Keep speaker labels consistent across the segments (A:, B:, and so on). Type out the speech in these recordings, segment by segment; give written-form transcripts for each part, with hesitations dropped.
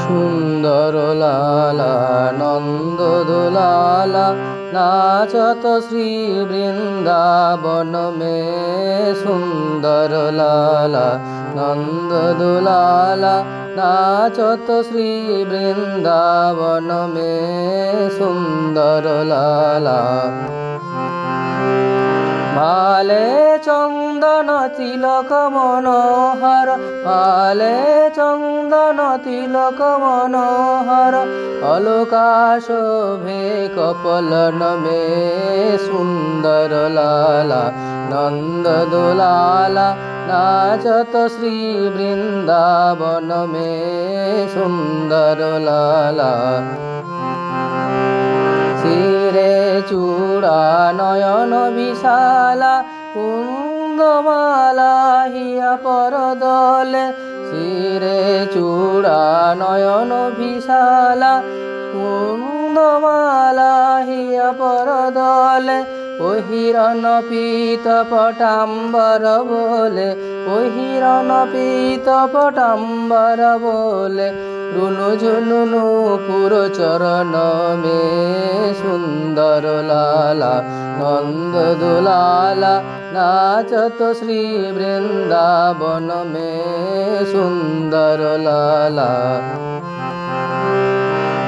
A: সুন্দর লালা নন্দ দুলালা নাচত শ্রী বৃন্দাবন মে। সুন্দর লালা নন্দ দুলালা নাচত শ্রী বৃন্দাবন মে। সুন্দর লালা ভালে চন্দন তিলক মনোহর, ভালে চন্দন তিলক মনোহর, অলকা শোভে কপলন মে। সুন্দর লালা নন্দ দুলালা নাচত শ্রী বৃন্দাবন মে। সুন্দর লালা শিরে চূড়া নয়ন বিশালা, কুন্দমালা হিয়া পরদলে। শিরে চূড়া নয়ন বিশালা, কুন্দমালা হিয়া পরদলে। ওহিরণ পীত পটাম্বর বলে, ওহিরণ পীত পটাম্বর বলে। রুনু ঝুনু নূপুর চরণ মে। সুন্দর লালা নন্দ দুলালা নাচত শ্রী বৃন্দাবন মে। সুন্দর লালা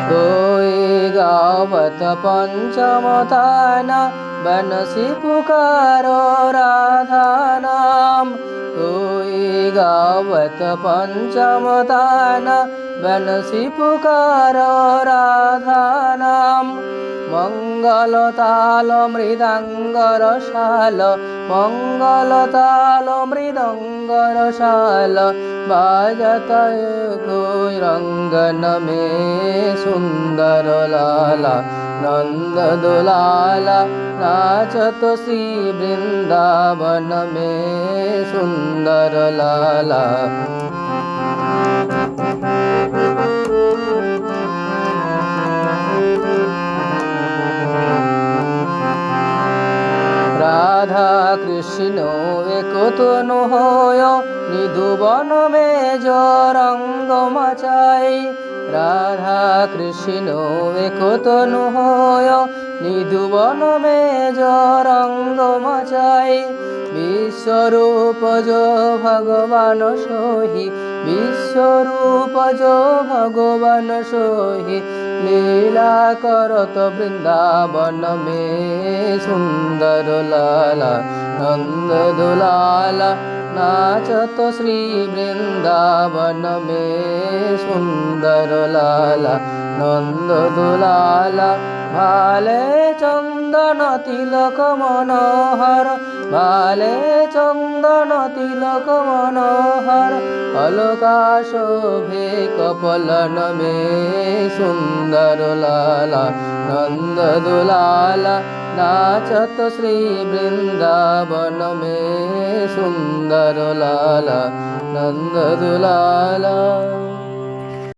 A: कोई गावत पंचम ताना, बंसी पुकारो राधा नाम। कोई गावत पंचम ताना, बंसी पुकारो राधा नाम। मंगल ताल मृदंग रसाल, मंगल ताल मृदंग रसाल, बाजत कोई रंगन में। सुंदर लाला नंद दुलाला नाचत श्री वृंदावन में। सुंदर लाला राधा कृष्ण एक तनु होय, निधुवन में जो रंग मचाई। राधा कृष्ण एक तनु होय, निधुवन में जो रंग मचाई। विश्वरूप जो भगवान सोही, विश्वरूप जो भगवान सोही। लीला करत वृंदावन में। सुंदर लाला नंद दुलाला नाचत श्री वृंदावन में। सुंदर लाला नंद दुलाला भाले चंदन तिलक मनोहर, भाले चंदन तिलक मनोहर, अलका शोभे कपलन में। सुंदर लाला नंद दुलाला नाचत श्री वृंदावन में। सुंदर लाला नंद दुलाला।